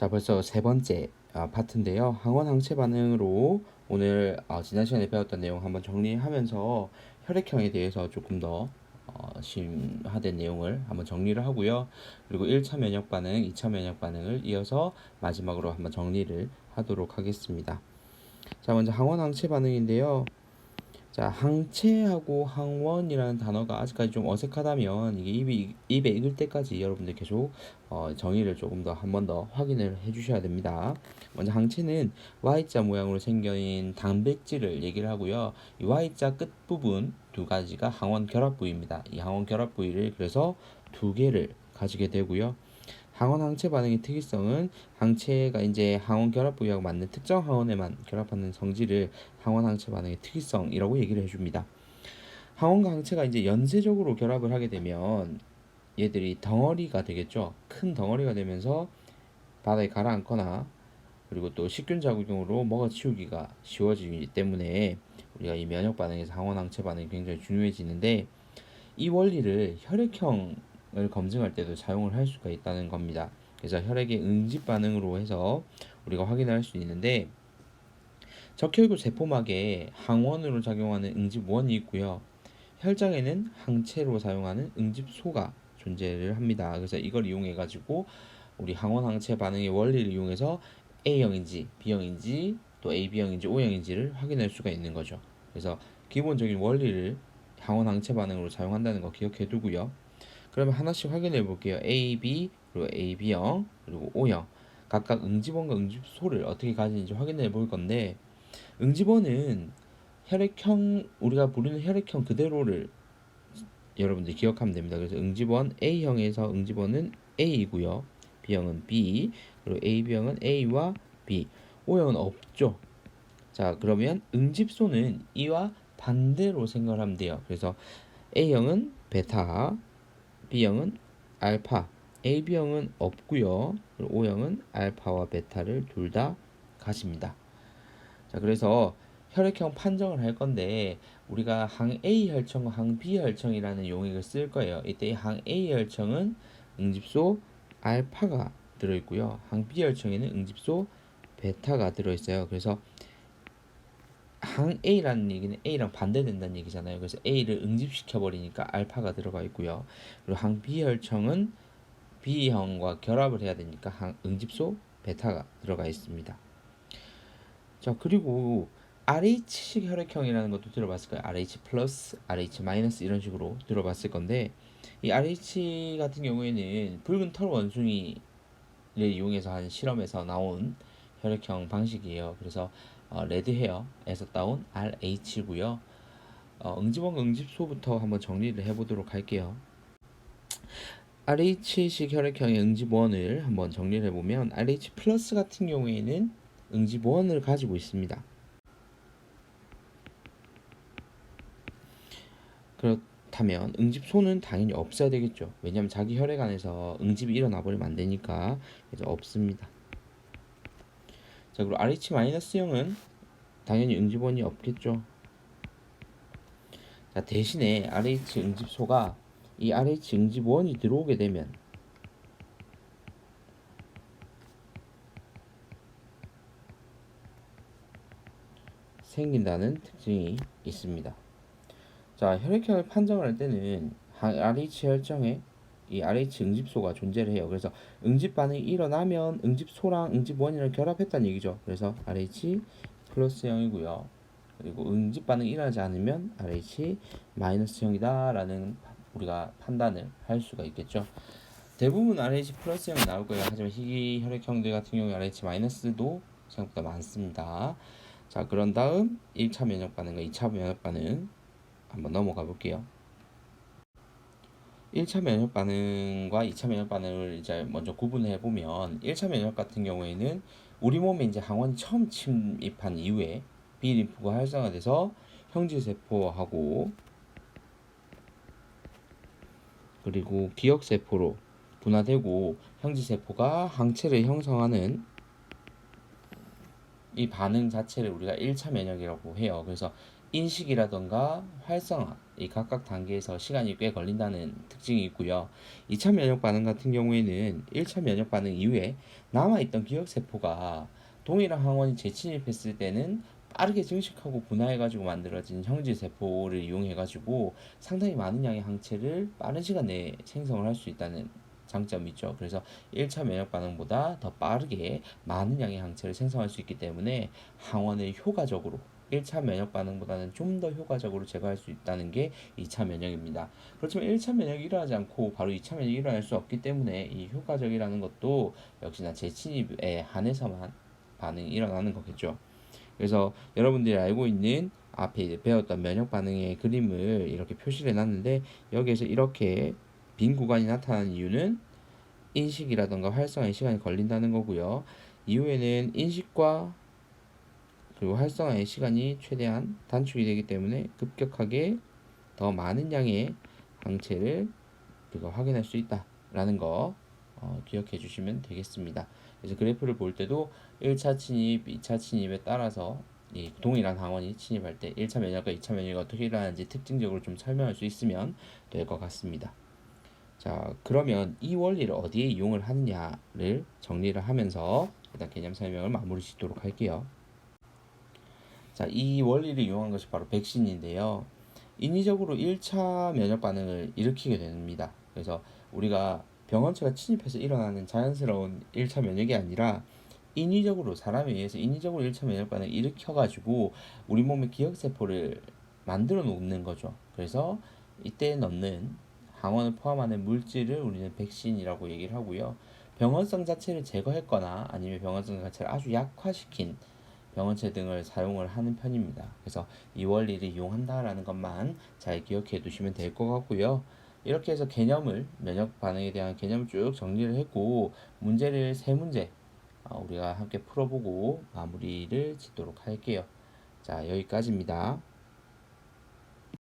자, 벌써 세 번째 파트인데요. 항원 항체 반응으로 오늘 지난 시간에 배웠던 내용 한번 정리하면서 혈액형에 대해서 조금 더 심화된 내용을 한번 정리를 하고요. 그리고 1차 면역 반응, 2차 면역 반응을 이어서 마지막으로 한번 정리를 하도록 하겠습니다. 자, 먼저 항원 항체 반응인데요. 자, 항체하고 항원이라는 단어가 아직까지 좀 어색하다면 이게 입에 익을 때까지 여러분들 계속 정의를 조금 더 한 번 더 확인을 해주셔야 됩니다. 먼저 항체는 Y자 모양으로 생긴 단백질을 얘기를 하고요. 이 Y자 끝 부분 두 가지가 항원 결합 부위입니다. 이 항원 결합 부위를 그래서 두 개를 가지게 되고요. 항원 항체 반응의 특이성은 항체가 이제 항원 결합 부위하고 맞는 특정 항원에만 결합하는 성질을 항원 항체 반응의 특이성이라고 얘기를 해줍니다. 항원과 항체가 이제 연쇄적으로 결합을 하게 되면 얘들이 덩어리가 되겠죠. 큰 덩어리가 되면서 바다에 가라앉거나 그리고 또 식균 작용으로 먹어치우기가 쉬워지기 때문에 우리가 이 면역 반응에서 항원 항체 반응이 굉장히 중요해지는데 이 원리를 혈액형을 검증할 때도 사용을 할 수가 있다는 겁니다. 그래서 혈액의 응집 반응으로 해서 우리가 확인할 수 있는데 적혈구 세포막에 항원으로 작용하는 응집원이 있고요. 혈장에는 항체로 사용하는 응집소가 존재를 합니다. 그래서 이걸 이용해 가지고 우리 항원 항체 반응의 원리를 이용해서 A형인지 B형인지 또 AB형인지 O형인지를 확인할 수가 있는 거죠. 그래서 기본적인 원리를 항원 항체 반응으로 사용한다는 거 기억해 두고요. 그러면 하나씩 확인해 볼게요. AB 그리고 AB형 그리고 O형 각각 응집원과 응집소를 어떻게 가지는지 확인해 볼 건데 응집원은 혈액형 우리가 부르는 혈액형 그대로를 여러분들이 기억하면 됩니다. 그래서 응집원 A형에서 응집원은 A이고요. B형은 B 그리고 AB형은 A와 B. O형은 없죠. 자, 그러면 응집소는 이와 반대로 생각을 하면 돼요. 그래서 A형은 베타, B형은 알파, AB형은 없고요. 그리고 O형은 알파와 베타를 둘 다 가집니다. 자, 그래서 혈액형 판정을 할 건데 우리가 항 A 혈청과 항 B 혈청이라는 용액을 쓸 거예요. 이때 항 A 혈청은 응집소 알파가 들어있고요. 항 B 혈청에는 응집소 베타가 들어있어요. 그래서 항 A라는 얘기는 A랑 반대된다는 얘기잖아요. 그래서 A를 응집시켜 버리니까 알파가 들어가 있고요. 그리고 항 B 혈청은 B형과 결합을 해야 되니까 항 응집소 베타가 들어가 있습니다. 자, 그리고 RH식 혈액형이라는 것도 들어봤을 거예요. RH 플러스, RH 마이너스 이런 식으로 들어봤을 건데 이 RH 같은 경우에는 붉은 털 원숭이를 이용해서 한 실험에서 나온 혈액형 방식이에요. 그래서 레드 헤어에서 따온 RH고요. 응집원과 응집소부터 한번 정리를 해보도록 할게요. RH식 혈액형의 응집원을 한번 정리를 해보면 RH 플러스 같은 경우에는 응집원을 가지고 있습니다. 그렇다면 응집소는 당연히 없어야 되겠죠. 왜냐하면 자기 혈액 안에서 응집이 일어나 버리면 안 되니까. 그래서 없습니다. 자, 그리고 RH-형은 당연히 응집원이 없겠죠. 자, 대신에 RH 응집소가 이 RH 응집원이 들어오게 되면 생긴다는 특징이 있습니다. 자, 혈액형을 판정을 할 때는 RH 혈청에 이 RH 응집소가 존재를 해요. 그래서 응집 반응이 일어나면 응집소랑 응집원이랑 결합했다는 얘기죠. 그래서 RH 플러스형이고요. 그리고 응집 반응이 일어나지 않으면 RH 마이너스형이다라는 우리가 판단을 할 수가 있겠죠. 대부분 RH 플러스형이 나올 거예요. 하지만 희귀 혈액형들 같은 경우에 RH 마이너스도 생각보다 많습니다. 자, 그런 다음 1차 면역 반응과 2차 면역 반응 한번 넘어가 볼게요. 1차 면역 반응과 2차 면역 반응을 이제 먼저 구분해 보면 1차 면역 같은 경우에는 우리 몸에 이제 항원이 처음 침입한 이후에 B림프가 활성화돼서 형질세포하고 그리고 기억세포로 분화되고 형질세포가 항체를 형성하는 이 반응 자체를 우리가 1차 면역이라고 해요. 그래서 인식이라던가 활성화 이 각각 단계에서 시간이 꽤 걸린다는 특징이 있고요. 2차 면역 반응 같은 경우에는 1차 면역 반응 이후에 남아있던 기억 세포가 동일한 항원이 재침입했을 때는 빠르게 증식하고 분화해가지고 만들어진 형질 세포를 이용해가지고 상당히 많은 양의 항체를 빠른 시간 내에 생성을 할 수 있다는 장점이 있죠. 그래서 1차 면역 반응보다 더 빠르게 많은 양의 항체를 생성할 수 있기 때문에 항원을 효과적으로 1차 면역 반응보다는 좀 더 효과적으로 제거할 수 있다는 게 2차 면역입니다. 그렇지만 1차 면역이 일어나지 않고 바로 2차 면역이 일어날 수 없기 때문에 이 효과적이라는 것도 역시나 재침입에 한해서만 반응이 일어나는 거겠죠. 그래서 여러분들이 알고 있는 앞에 이제 배웠던 면역 반응의 그림을 이렇게 표시를 해놨는데 여기에서 이렇게 빈 구간이 나타나는 이유는 인식이라던가 활성화에 시간이 걸린다는 거고요. 이후에는 인식과 그리고 활성화의 시간이 최대한 단축이 되기 때문에 급격하게 더 많은 양의 항체를 우리가 확인할 수 있다라는 거 기억해 주시면 되겠습니다. 그래서 그래프를 볼 때도 1차 침입, 2차 침입에 따라서 이 동일한 항원이 침입할 때 1차 면역과 2차 면역이 어떻게 일어나는지 특징적으로 좀 설명할 수 있으면 될 것 같습니다. 자, 그러면 이 원리를 어디에 이용을 하느냐를 정리를 하면서 일단 개념 설명을 마무리 짓도록 할게요. 자, 이 원리를 이용한 것이 바로 백신인데요. 인위적으로 1차 면역 반응을 일으키게 됩니다. 그래서 우리가 병원체가 침입해서 일어나는 자연스러운 1차 면역이 아니라 인위적으로 사람에 의해서 인위적으로 1차 면역 반응을 일으켜가지고 우리 몸의 기억세포를 만들어 놓는 거죠. 그래서 이때 넣는 항원을 포함하는 물질을 우리는 백신이라고 얘기를 하고요. 병원성 자체를 제거했거나 아니면 병원성 자체를 아주 약화시킨 병원체 등을 사용을 하는 편입니다. 그래서 이 원리를 이용한다라는 것만 잘 기억해 두시면 될 것 같고요. 이렇게 해서 개념을 면역 반응에 대한 개념을 쭉 정리를 했고 문제를 세 문제 우리가 함께 풀어보고 마무리를 짓도록 할게요. 자, 여기까지입니다.